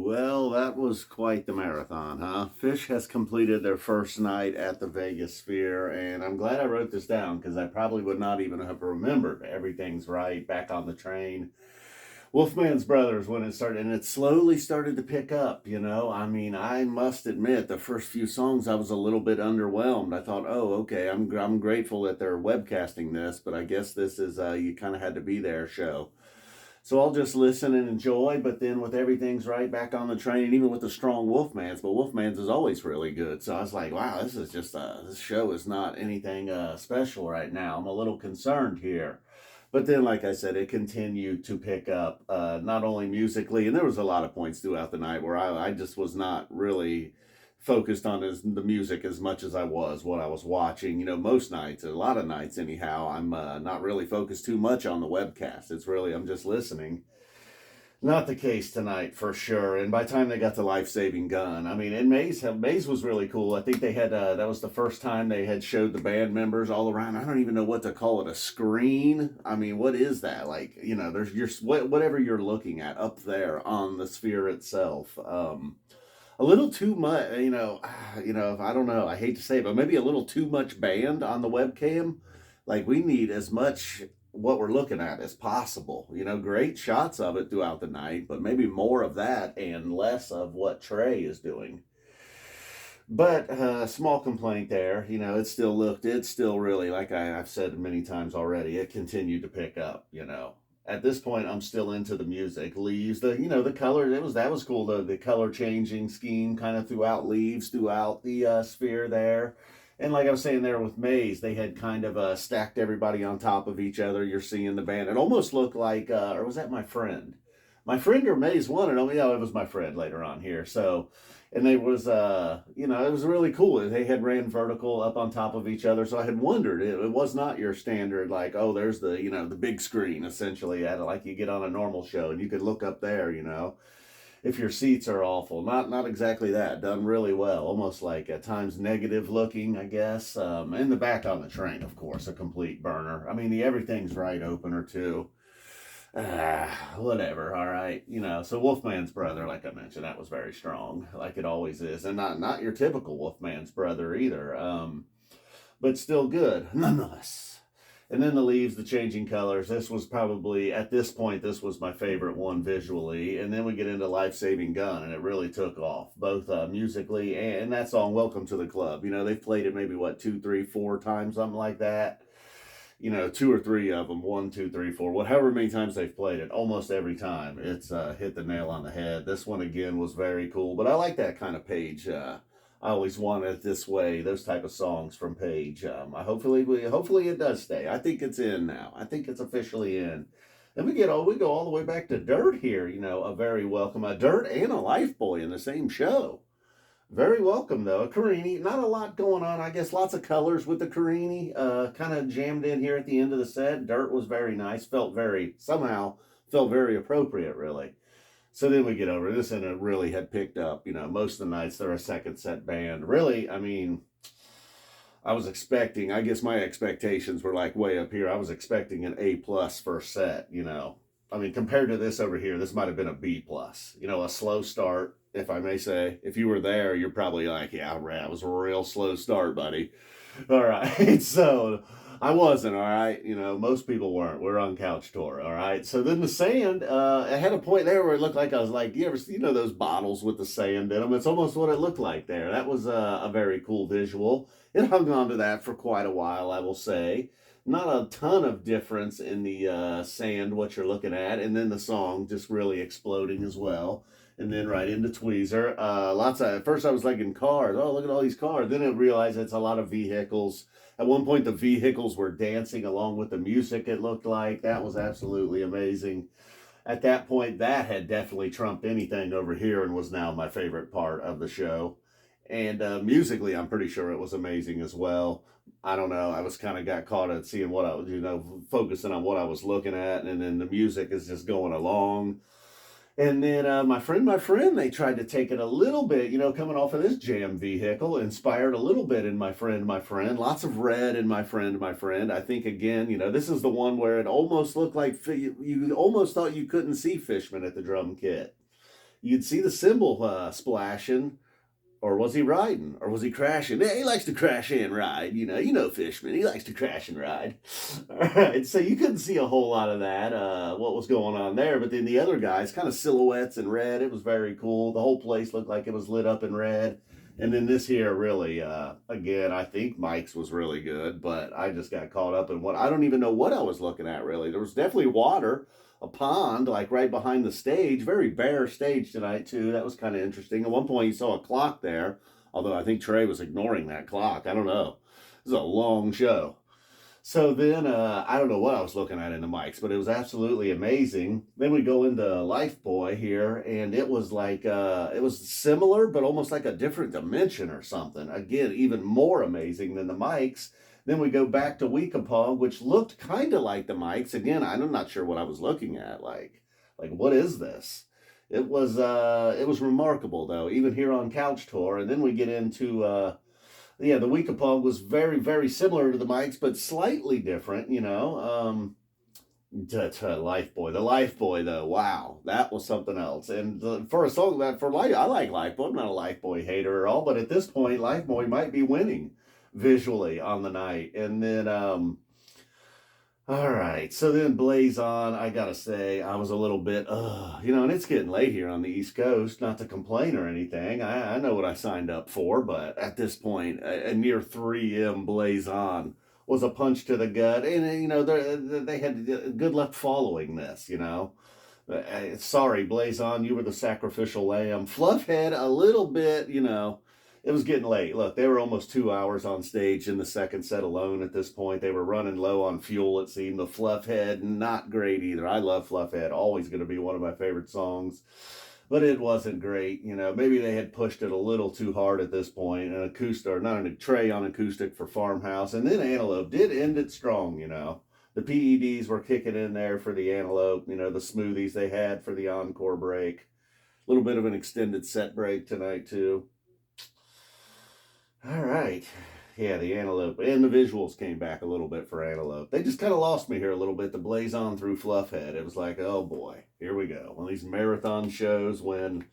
Well, that was quite the marathon, huh? Phish has completed their first night at the Vegas Sphere, and I'm glad I wrote this down because I probably would not even have remembered Everything's Right, Back on the Train. Wolfman's Brothers when it started, and it slowly started to pick up, you know. I mean, I must admit, the first few songs I was a little bit underwhelmed. I thought, oh, okay, I'm grateful that they're webcasting this, but I guess this is you kind of had to be there show. So I'll just listen and enjoy, but then with Everything's Right, Back on the Train, and even with the strong Wolfman's, but Wolfman's is always really good. So I was like, wow, this is just, this show is not anything special right now. I'm a little concerned here. But then, like I said, it continued to pick up, not only musically, and there was a lot of points throughout the night where I just was not really focused on the music as much as I was what I was watching. You know, most nights, a lot of nights anyhow, I'm not really focused too much on the webcast. It's really, I'm just listening. Not the case tonight for sure. And by the time they got to Life Saving Gunn, I mean, and Maze was really cool. I think they had that was the first time they had showed the band members all around. I don't even know what to call it, a screen. I mean, what is that? Like, you know, there's your whatever you're looking at up there on the sphere itself. A little too much, I don't know. I hate to say it, but maybe a little too much band on the webcam. Like we need as much what we're looking at as possible. You know, great shots of it throughout the night, but maybe more of that and less of what Trey is doing. But small complaint there. You know, it's still really, like I've said many times already, it continued to pick up, you know. At this point, I'm still into the music. Leaves, the color, that was cool. The color changing scheme kind of throughout Leaves, throughout the sphere there. And like I was saying there with Maze, they had kind of stacked everybody on top of each other. You're seeing the band. It almost looked like, or was that my friend? My friend or Maze won it. Oh, yeah, it was my friend later on here. So, and they was, it was really cool. They had ran vertical up on top of each other. So I had wondered, it was not your standard, like, oh, there's the big screen essentially at it, like you get on a normal show and you could look up there, if your seats are awful. Not exactly that. Done really well. Almost like at times negative looking, I guess. And the Back on the Train, of course, a complete burner. I mean, the Everything's Right opener, too. Whatever, all right. So Wolfman's Brother, like I mentioned, that was very strong, like it always is. And not your typical Wolfman's Brother either. But still good, nonetheless. And then the Leaves, the changing colors. This was probably, at this point, this was my favorite one visually. And then we get into Life Saving Gunn, and it really took off, both musically and that song, Welcome to the Club. They've played it maybe, 2, 3, 4 times, something like that. 2 or 3 of them, 1, 2, 3, 4, however many times they've played it, almost every time it's hit the nail on the head. This one, again, was very cool. But I like that kind of Page. I always wanted it this way, those type of songs from Page. Hopefully it does stay. I think it's in now. I think it's officially in. And we go all the way back to Dirt here. A very welcome, a Dirt and a Lifeboy in the same show. Very welcome though. A Carini, not a lot going on. I guess lots of colors with the Carini. Kind of jammed in here at the end of the set. Dirt was very nice. Felt very appropriate, really. So then we get over this, and it really had picked up. Most of the nights they're a second set band. Really, I mean, I was expecting, I guess my expectations were like way up here. I was expecting an A+ first set, I mean, compared to this over here, this might have been a B+. A slow start, if I may say. If you were there, you're probably like, yeah, it was a real slow start, buddy. All right, so I wasn't, all right. Most people weren't. We're on couch tour, all right. So then the sand, I had a point there where it looked like I was like, you ever see, those bottles with the sand in them? It's almost what it looked like there. That was a very cool visual. It hung on to that for quite a while, I will say. Not a ton of difference in the sand, what you're looking at, and then the song just really exploding as well. And then right into Tweezer. At first I was like in cars. Oh, look at all these cars. Then I realized it's a lot of vehicles. At one point, the vehicles were dancing along with the music, it looked like. That was absolutely amazing. At that point, that had definitely trumped anything over here and was now my favorite part of the show. And musically, I'm pretty sure it was amazing as well. I don't know. I was kind of got caught at seeing what I was, focusing on what I was looking at. And then the music is just going along. And then my friend, they tried to take it a little bit, coming off of this jam vehicle, inspired a little bit in my friend. Lots of red in my friend. I think, again, this is the one where it almost looked like you almost thought you couldn't see Fishman at the drum kit. you could see the cymbal splashing. Or was he riding? Or was he crashing? Yeah, he likes to crash and ride. You know Fishman. He likes to crash and ride. All right, so you couldn't see a whole lot of that, what was going on there. But then the other guys, kind of silhouettes in red. It was very cool. The whole place looked like it was lit up in red. And then this here really, again, I think Mike's was really good. But I just got caught up in what, I don't even know what I was looking at, really. There was definitely water. A pond like right behind the stage, very bare stage tonight too. That was kind of interesting. At one point you saw a clock there, although I think Trey was ignoring that clock. I don't know. This is a long show. So then I don't know what I was looking at in the mics, but it was absolutely amazing. Then we go into Lifeboy here, and it was like it was similar but almost like a different dimension or something. Again, even more amazing than the mics. Then we go back to Weekapaug, which looked kind of like the mics. Again, I'm not sure what I was looking at. Like what is this? It was remarkable though, even here on Couch Tour. And then we get into the Weekapaug was very, very similar to the mics, but slightly different, to Lifeboy. The Lifeboy though, wow, that was something else. And for a song that I like Lifeboy. I'm not a Lifeboy hater at all, but at this point, Lifeboy might be winning visually on the night. And then all right, so then Blaze On, I gotta say I was a little bit and it's getting late here on the East Coast, not to complain or anything. I know what I signed up for, but at this point a near 3M Blaze On was a punch to the gut. And they had good luck following this. Sorry, Blaze On, you were the sacrificial lamb. Fluffhead a little bit. It was getting late. Look, they were almost 2 hours on stage in the second set alone at this point. They were running low on fuel, it seemed. The Fluffhead, not great either. I love Fluffhead. Always going to be one of my favorite songs. But it wasn't great. Maybe they had pushed it a little too hard at this point. An acoustic, or not a Trey on acoustic for Farmhouse. And then Antelope did end it strong, The PEDs were kicking in there for the Antelope. The smoothies they had for the encore break. A little bit of an extended set break tonight, too. All right. Yeah, the Antelope. And the visuals came back a little bit for Antelope. They just kind of lost me here a little bit. The Blaze On through Fluffhead. It was like, oh boy, here we go. One of these marathon shows when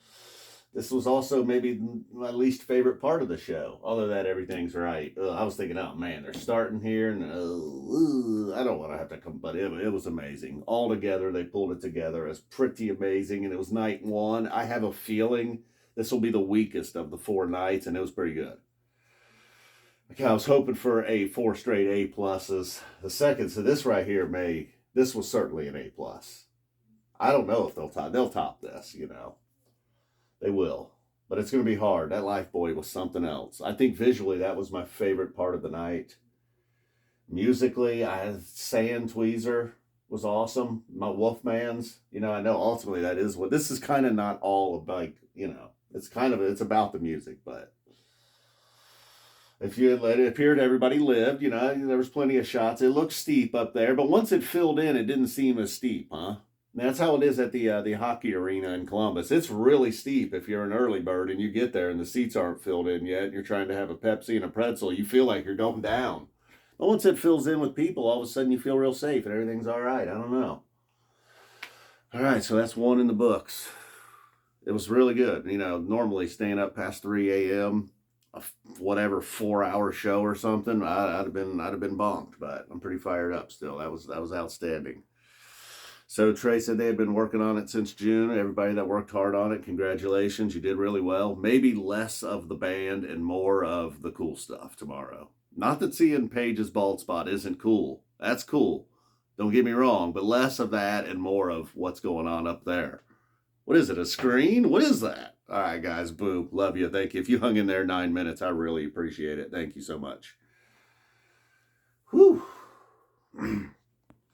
this was also maybe my least favorite part of the show. Although that everything's right. I was thinking, oh man, they're starting here. And I don't want to have to come. But it was amazing. All together, they pulled it together. It was pretty amazing. And it was night one. I have a feeling this will be the weakest of the 4 nights. And it was pretty good. I was hoping for 4 straight A+. The second, so this right here this was certainly an A+. I don't know if they'll top this, They will. But it's going to be hard. That Lifeboy was something else. I think visually that was my favorite part of the night. Musically, Tweezer was awesome. My Wolfman's, I know ultimately that is what, this is kind of not all about, it's about the music, but if you let it appeared everybody lived, there was plenty of shots. It looked steep up there, but once it filled in, it didn't seem as steep, huh? And that's how it is at the hockey arena in Columbus. It's really steep if you're an early bird and you get there and the seats aren't filled in yet and you're trying to have a Pepsi and a pretzel. You feel like you're going down. But once it fills in with people, all of a sudden you feel real safe and everything's all right. I don't know. All right, so that's 1 in the books. It was really good. Normally staying up past 3 a.m., a 4-hour show or something, I'd have been bonked, but I'm pretty fired up still. That was outstanding. So Trey said they had been working on it since June. Everybody that worked hard on it, congratulations. You did really well. Maybe less of the band and more of the cool stuff tomorrow. Not that seeing Paige's bald spot isn't cool. That's cool. Don't get me wrong, but less of that and more of what's going on up there. What is it, a screen? What is that? All right, guys, boo. Love you. Thank you. If you hung in there 9 minutes, I really appreciate it. Thank you so much. Whew.